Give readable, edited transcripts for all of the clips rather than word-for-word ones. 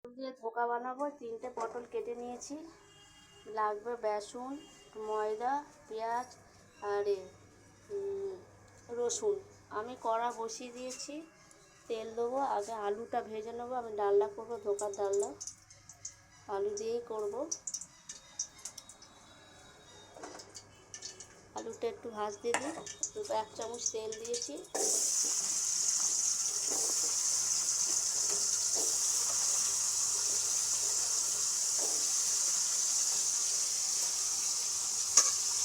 দিয়ে ধোকা বানাবো। 3টে পটল কেটে নিয়েছি। লাগবে বেসন, ময়দা, পেঁয়াজ আর রসুন। আমি কড়া বসিয়ে দিয়েছি, তেল দেবো। আগে আলুটা ভেজে নেবো। আমি ডালনা করবো, ধোকার ডালনা আলু দিয়েই করবো। আলুটা একটু ভাজতে দিই। 1 চামচ তেল দিয়েছি।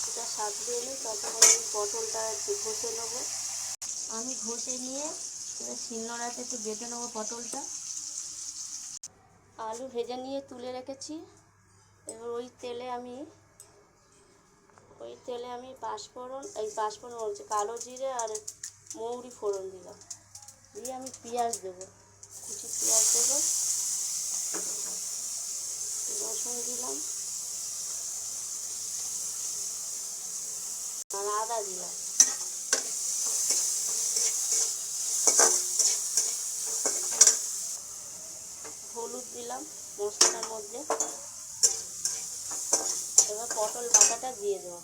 এটা সাজিয়ে নিই, ততক্ষণ আমি পটলটা একটু ঘষে নেবো। আমি ঘষে নিয়ে শিলনোড়াতে একটু বেটে নেবো পটলটা। আলু ভেজে নিয়ে তুলে রেখেছি। এবার ওই তেলে আমি পাঁচফোড়ন বলছে কালো জিরে আর মৌরি ফোড়ন দিলাম। দিয়ে আমি পেঁয়াজ দেবো, কুচি পেঁয়াজ দেবো, রসুন দিলাম আর আদা দিলাম। হলুদ দিলাম মশলাটার মধ্যে। এবার পটল বাটাটা দিয়ে দেবো।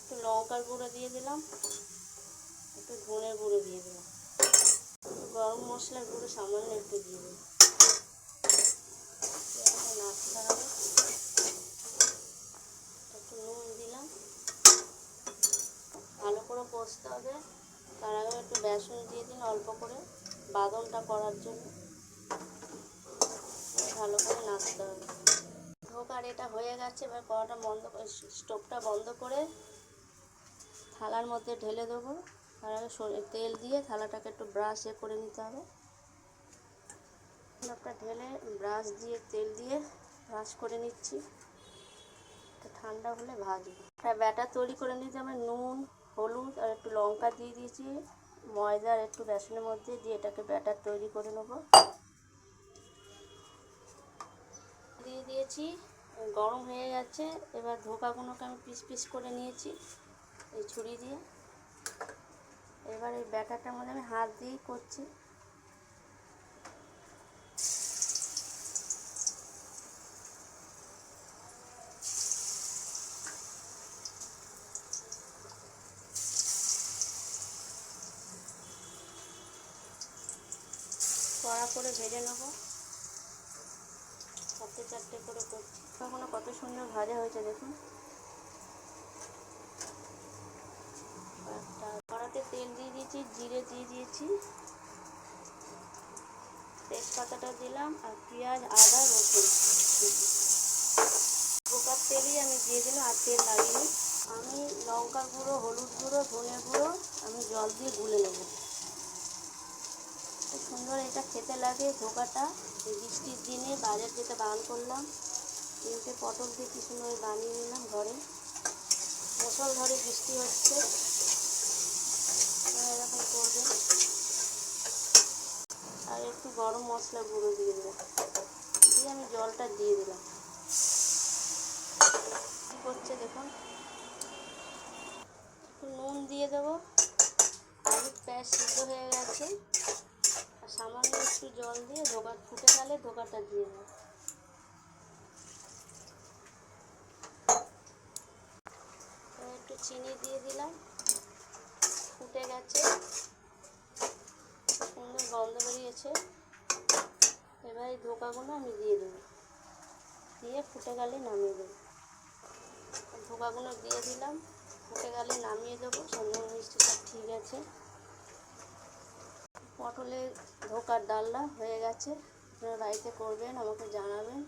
একটু লঙ্কার গুঁড়ো দিয়ে দিলাম, একটু ধনের গুঁড়ো দিয়ে দিলাম, গরম মশলার গুঁড়ো সামান্য একটু দিয়ে দিলাম। নাড়তে হবে। একটু নুন দিলাম। ভালো করে কষতে হবে। তার আগে একটু বেসন দিয়ে দিন অল্প করে, বাদনটা করার জন্য। ভালো করে নাড়তে হবে। ধোকার এটা হয়ে গেছে। এবার কড়াটা বন্ধ করে, স্টোভটা বন্ধ করে থালার মধ্যে ঢেলে দেবো। তার আগে তেল দিয়ে থালাটাকে একটু ব্রাশ করে নিতে হবে। একটা ঢেলে ব্রাশ দিয়ে তেল দিয়ে ব্রাশ করে নিচ্ছি। ঠান্ডা হলে ভাজবো। একটা ব্যাটার তৈরি করে নিতে হবে। নুন, হলুদ আর একটু লঙ্কা দিয়ে দিয়েছি ময়দা আর একটু বেসনের মধ্যে দিয়ে এটাকে ব্যাটার তৈরি করে নেবো। দিয়ে দিয়েছি, গরম হয়ে যাচ্ছে। এবার ধোকাগুলোকে আমি পিস পিস করে নিয়েছি এই ছুরি দিয়ে। এবার এই ব্যাটারটার মধ্যে আমি হাত দিয়েই করছি। কড়া করে ভেজে নেবো। 4টে করে করছি। তখন কত সুন্দর ভাজা হয়েছে দেখুন। কড়াতে তেল দিয়ে দিয়েছি, জিরে দিয়ে দিয়েছি, তেজপাতাটা দিলাম আর পেঁয়াজ, আদা, রসুন। ধোকার তেলই আমি দিয়ে দিলাম, আর তেল লাগিয়ে। আমি লঙ্কার গুঁড়ো, হলুদ গুঁড়ো, ধনে গুঁড়ো আমি জল দিয়ে গুলে নেব। খুব সুন্দর এটা খেতে লাগে ধোকাটা। এই বৃষ্টির দিনে বাজার যেতে বারণ করলাম। 3টে পটল দিয়ে কি সুন্দর বানিয়ে নিলাম ঘরে। মুষলধারে বৃষ্টি হচ্ছে, এরকম করবেন। আর একটু গরম মশলা গুঁড়ো দিয়ে দিলাম, দিয়ে আমি জলটা দিয়ে দিলাম। কী করছে দেখুন। একটু নুন দিয়ে দেবো। আলুর প্যাঁচ সিদ্ধ হয়ে গেছে। আর সামান্য একটু জল দিয়ে ধোকা ফুটে গেলে ধোকাটা দিয়ে দেবো। একটু চিনি দিয়ে দিলাম। ফুটে গেছে, সুন্দর গন্ধ বেরিয়েছে। এবার এই ধোকাগুলো আমি দিয়ে দেবো, দিয়ে ফুটে গেলে নামিয়ে দেবো। ধোকাগুলো দিয়ে দিলাম, ফুটে গেলে নামিয়ে দেবো। সুন্দর মিষ্টি সব ঠিক আছে। পটলের ধোকার ডালনা হয়ে গেছে। আপনারা বাড়িতে করবেন, আমাকে জানাবেন।